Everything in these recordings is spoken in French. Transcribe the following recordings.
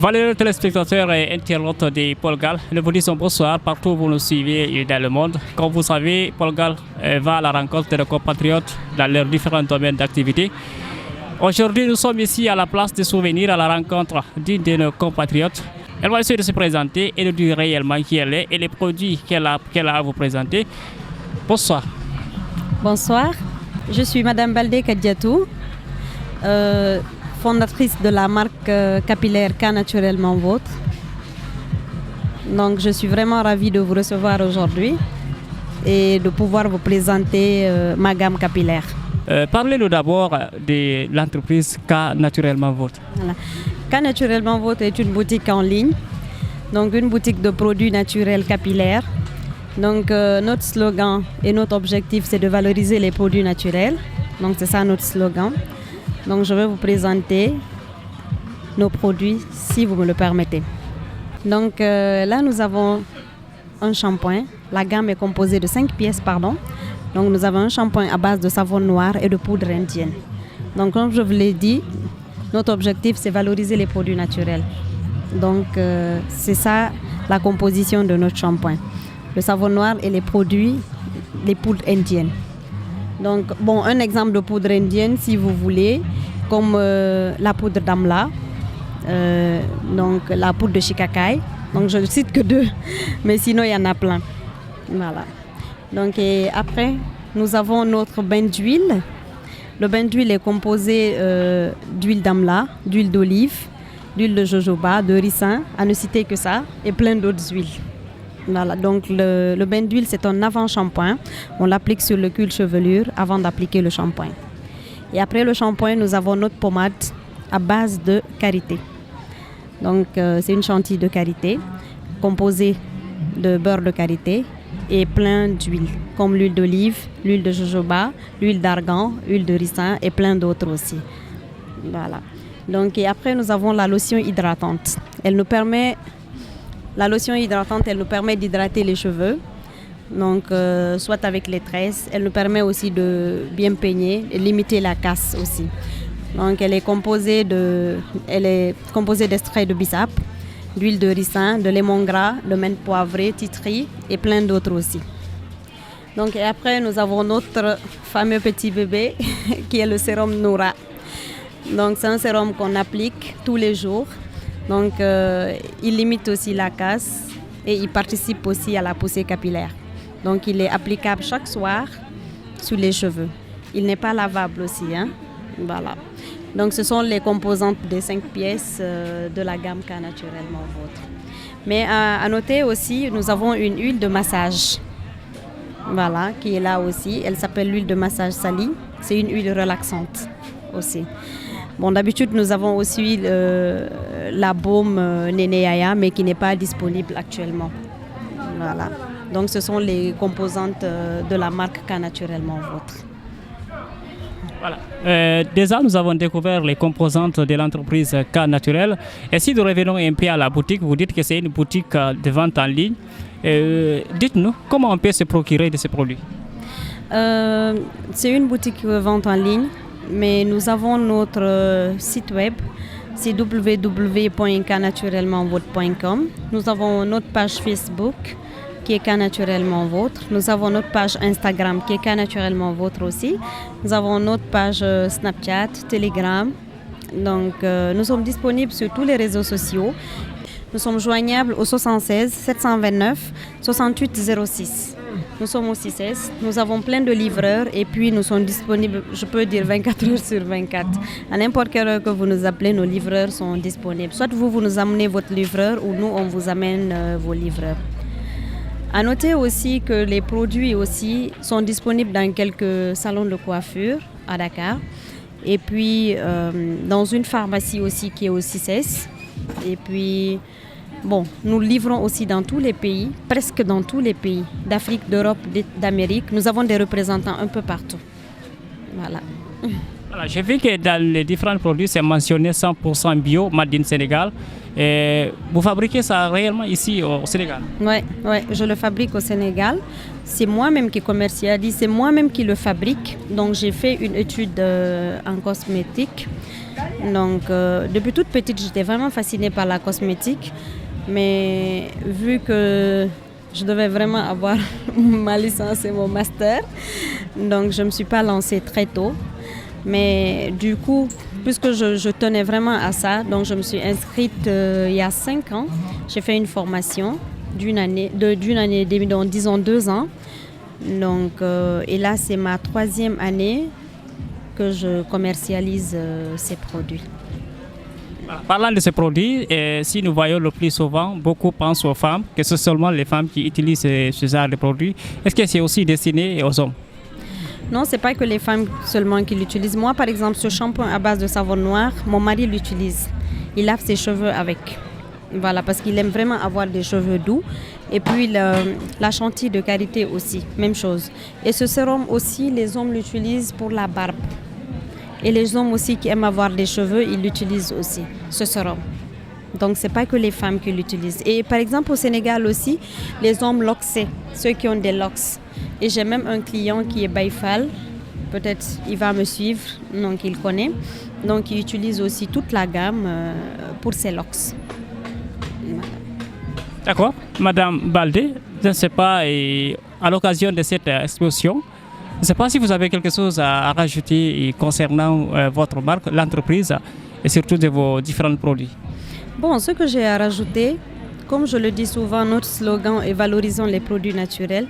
Valeureux téléspectateurs et internautes de Paul Gall, nous vous disons bonsoir partout où vous nous suivez dans le monde. Comme vous savez, Paul Gall va à la rencontre de compatriotes dans leurs différents domaines d'activité. Aujourd'hui, nous sommes ici à la place de souvenir à la rencontre d'une de nos compatriotes. Elle va essayer de se présenter et de dire réellement qui elle est et les produits qu'elle a à vous présenter. Bonsoir. Bonsoir, je suis Madame Baldé Kadiatou, fondatrice de la marque capillaire K Naturellement Vôtre. Donc je suis vraiment ravie de vous recevoir aujourd'hui et de pouvoir vous présenter ma gamme capillaire. Parlez-nous d'abord de l'entreprise K Naturellement Vôtre. Voilà. K Naturellement Vôtre est une boutique en ligne, donc une boutique de produits naturels capillaires. Donc notre slogan et notre objectif, c'est de valoriser les produits naturels. Donc c'est ça notre slogan. Donc je vais vous présenter nos produits si vous me le permettez. Donc là nous avons un shampoing. La gamme est composée de 5 pièces, Donc nous avons un shampoing à base de savon noir et de poudre indienne. Donc comme je vous l'ai dit, notre objectif c'est valoriser les produits naturels. Donc c'est ça la composition de notre shampoing. Le savon noir et les produits, les poudres indiennes. Donc, bon, un exemple de poudre indienne, si vous voulez, comme la poudre d'amla, donc la poudre de shikakai. Donc, je ne cite que 2, mais sinon, il y en a plein. Voilà. Donc, et après, nous avons notre bain d'huile. Le bain d'huile est composé d'huile d'amla, d'huile d'olive, d'huile de jojoba, de ricin, à ne citer que ça, et plein d'autres huiles. Voilà, donc le bain d'huile, c'est un avant-shampoing. On l'applique sur le cuir chevelure avant d'appliquer le shampoing. Et après le shampoing, nous avons notre pommade à base de karité. Donc c'est une chantilly de karité composée de beurre de karité et plein d'huile, comme l'huile d'olive, l'huile de jojoba, l'huile d'argan, l'huile de ricin et plein d'autres aussi. Voilà. Donc et après, nous avons la lotion hydratante. La lotion hydratante, elle nous permet d'hydrater les cheveux, donc soit avec les tresses. Elle nous permet aussi de bien peigner et limiter la casse aussi. Donc elle est composée d'extrait de bissap, d'huile de ricin, de lémon-gras, de menthe poivrée, titri et plein d'autres aussi. Donc et après nous avons notre fameux petit bébé qui est le sérum Noura. Donc c'est un sérum qu'on applique tous les jours. Donc, il limite aussi la casse et il participe aussi à la poussée capillaire. Donc, il est applicable chaque soir sur les cheveux. Il n'est pas lavable aussi. Voilà. Donc, ce sont les composantes des 5 pièces de la gamme K Naturellement Vôtre. Mais à noter aussi, nous avons une huile de massage. Voilà, qui est là aussi. Elle s'appelle l'huile de massage Sali. C'est une huile relaxante aussi. Bon, d'habitude, nous avons aussi la baume Néné Yaya, mais qui n'est pas disponible actuellement. Voilà. Donc, ce sont les composantes de la marque K Naturellement Vôtre. Voilà. Déjà, nous avons découvert les composantes de l'entreprise K Naturel. Et si nous revenons un peu à la boutique, vous dites que c'est une boutique de vente en ligne. Dites-nous, comment on peut se procurer de ces produits? C'est une boutique de vente en ligne. Mais nous avons notre site web, c'est www.knaturellementvôtre.com. Nous avons notre page Facebook qui est K Naturellement Vôtre. Nous avons notre page Instagram qui est K Naturellement Vôtre aussi. Nous avons notre page Snapchat, Telegram. Donc nous sommes disponibles sur tous les réseaux sociaux. Nous sommes joignables au 76 729 68 06. Nous sommes au 6S, nous avons plein de livreurs et puis nous sommes disponibles, je peux dire 24 heures sur 24. À n'importe quelle heure que vous nous appelez, nos livreurs sont disponibles. Soit vous nous amenez votre livreur ou nous, on vous amène vos livreurs. À noter aussi que les produits aussi sont disponibles dans quelques salons de coiffure à Dakar. Et puis dans une pharmacie aussi qui est au 6S. Et puis... Bon, nous livrons aussi dans tous les pays, presque dans tous les pays d'Afrique, d'Europe, d'Amérique. Nous avons des représentants un peu partout. Voilà. Voilà, j'ai vu que dans les différents produits, c'est mentionné 100% bio, Made in Sénégal. Et vous fabriquez ça réellement ici au Sénégal? Oui, je le fabrique au Sénégal. C'est moi-même qui commercialise, c'est moi-même qui le fabrique. Donc j'ai fait une étude en cosmétique Donc, depuis toute petite, j'étais vraiment fascinée par la cosmétique. Mais vu que je devais vraiment avoir ma licence et mon master, donc je ne me suis pas lancée très tôt. Mais du coup, puisque je tenais vraiment à ça, donc je me suis inscrite il y a 5 ans. J'ai fait une formation d'une année et demie, donc disons 2 ans. Donc, et là, c'est ma 3e année que je commercialise ces produits. Parlant de ces produits, si nous voyons le plus souvent, beaucoup pensent aux femmes, que ce sont seulement les femmes qui utilisent ce genre de produits. Est-ce que c'est aussi destiné aux hommes? Non, ce n'est pas que les femmes seulement qui l'utilisent. Moi, par exemple, ce shampoing à base de savon noir, mon mari l'utilise. Il lave ses cheveux avec. Voilà, parce qu'il aime vraiment avoir des cheveux doux. Et puis, la chantilly de karité aussi, même chose. Et ce sérum aussi, les hommes l'utilisent pour la barbe. Et les hommes aussi qui aiment avoir des cheveux, ils l'utilisent aussi, ce sérum. Donc, ce n'est pas que les femmes qui l'utilisent. Et par exemple, au Sénégal aussi, les hommes loxés, ceux qui ont des locks. Et j'ai même un client qui est Baïfal. Peut-être il va me suivre, donc il connaît. Donc, il utilise aussi toute la gamme pour ses locks. Voilà. D'accord. Madame Baldé, je ne sais pas, à l'occasion de cette exposition, je ne sais pas si vous avez quelque chose à rajouter concernant votre marque, l'entreprise et surtout de vos différents produits. Bon, ce que j'ai à rajouter, comme je le dis souvent, notre slogan est « Valorisons les produits naturels ».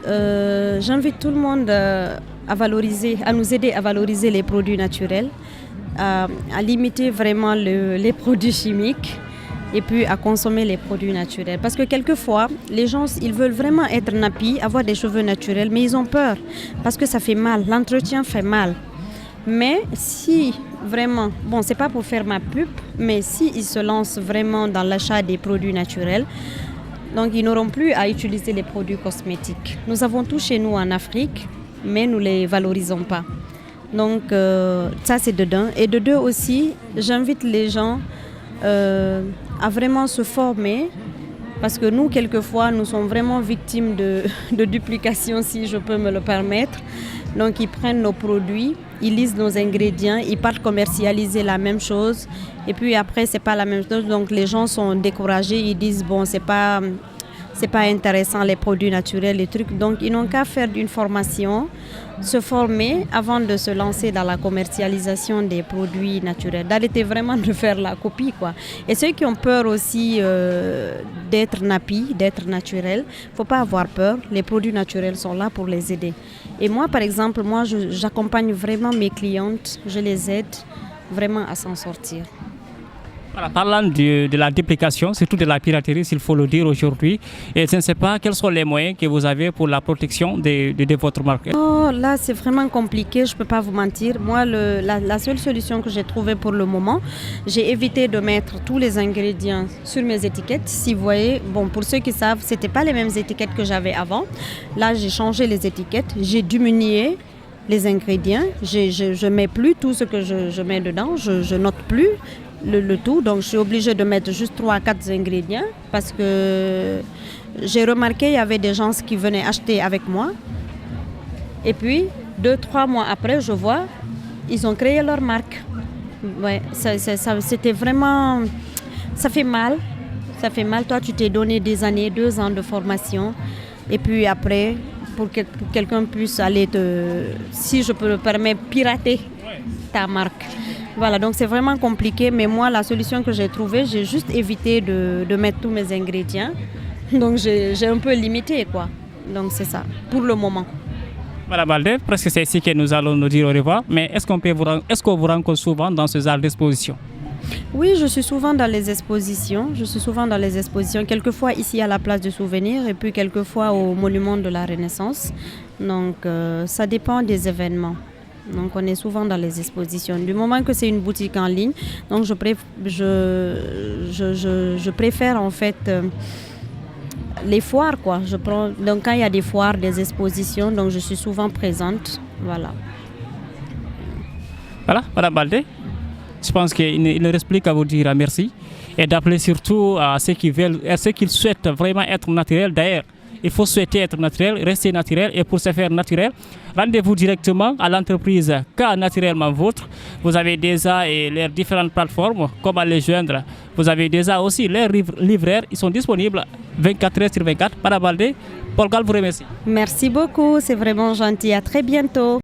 J'invite tout le monde à nous aider à valoriser les produits naturels, à limiter vraiment les produits chimiques et puis à consommer les produits naturels. Parce que quelquefois, les gens, ils veulent vraiment être nappies, avoir des cheveux naturels, mais ils ont peur parce que ça fait mal, l'entretien fait mal. Mais si vraiment, bon, c'est pas pour faire ma pub, mais si ils se lancent vraiment dans l'achat des produits naturels, donc ils n'auront plus à utiliser les produits cosmétiques. Nous avons tout chez nous en Afrique, mais nous ne les valorisons pas. Donc ça c'est de d'un. Et de deux aussi, j'invite les gens à vraiment se former parce que nous, quelquefois, nous sommes vraiment victimes de duplication, si je peux me le permettre. Donc, ils prennent nos produits, ils lisent nos ingrédients, ils partent commercialiser la même chose. Et puis après, c'est pas la même chose. Donc, les gens sont découragés, ils disent, bon, c'est pas intéressant les produits naturels, les trucs. Donc, ils n'ont qu'à faire une formation, se former avant de se lancer dans la commercialisation des produits naturels, d'arrêter vraiment de faire la copie, quoi. Et ceux qui ont peur aussi d'être nappis, d'être naturels, il ne faut pas avoir peur. Les produits naturels sont là pour les aider. Et moi, par exemple, j'accompagne vraiment mes clientes, je les aide vraiment à s'en sortir. Voilà, parlant de la duplication, surtout de la piraterie, s'il faut le dire aujourd'hui, et je ne sais pas quels sont les moyens que vous avez pour la protection de votre marque. Oh, là, c'est vraiment compliqué, je ne peux pas vous mentir. Moi, la seule solution que j'ai trouvée pour le moment, j'ai évité de mettre tous les ingrédients sur mes étiquettes. Si vous voyez, bon, pour ceux qui savent, ce n'étaient pas les mêmes étiquettes que j'avais avant. Là, j'ai changé les étiquettes, j'ai diminué les ingrédients, je ne mets plus tout ce que je mets dedans, je note plus le tout, donc je suis obligée de mettre juste 3 à 4 ingrédients parce que j'ai remarqué qu'il y avait des gens qui venaient acheter avec moi et puis 2-3 mois après je vois ils ont créé leur marque. Ouais, c'était vraiment, ça fait mal, toi tu t'es donné des années, 2 ans de formation et puis après pour que quelqu'un puisse aller si je peux le permettre, pirater ta marque. Voilà, donc c'est vraiment compliqué, mais moi, la solution que j'ai trouvée, j'ai juste évité de mettre tous mes ingrédients. Donc j'ai un peu limité, quoi. Donc c'est ça, pour le moment. Madame Baldé, presque c'est ici que nous allons nous dire au revoir, mais est-ce qu'on vous rencontre souvent dans ce genre d'exposition? Oui, je suis souvent dans les expositions. Quelquefois ici à la place du souvenir et puis quelquefois au monument de la Renaissance. Donc ça dépend des événements. Donc on est souvent dans les expositions. Du moment que c'est une boutique en ligne, donc je préfère en fait les foires, quoi. Donc quand il y a des foires, des expositions, donc je suis souvent présente. Voilà. Voilà, Madame Baldé. Je pense qu'il ne reste plus qu'à vous dire merci et d'appeler surtout à ceux qui souhaitent vraiment être naturels. D'ailleurs, il faut souhaiter être naturel, rester naturel. Et pour se faire naturel, rendez-vous directement à l'entreprise K Naturellement Vôtre. Vous avez déjà leurs différentes plateformes, comment les joindre. Vous avez déjà aussi leurs livraires, ils sont disponibles 24 heures sur 24. Para Baldé, Paul Gal vous remercie. Merci beaucoup, c'est vraiment gentil. À très bientôt.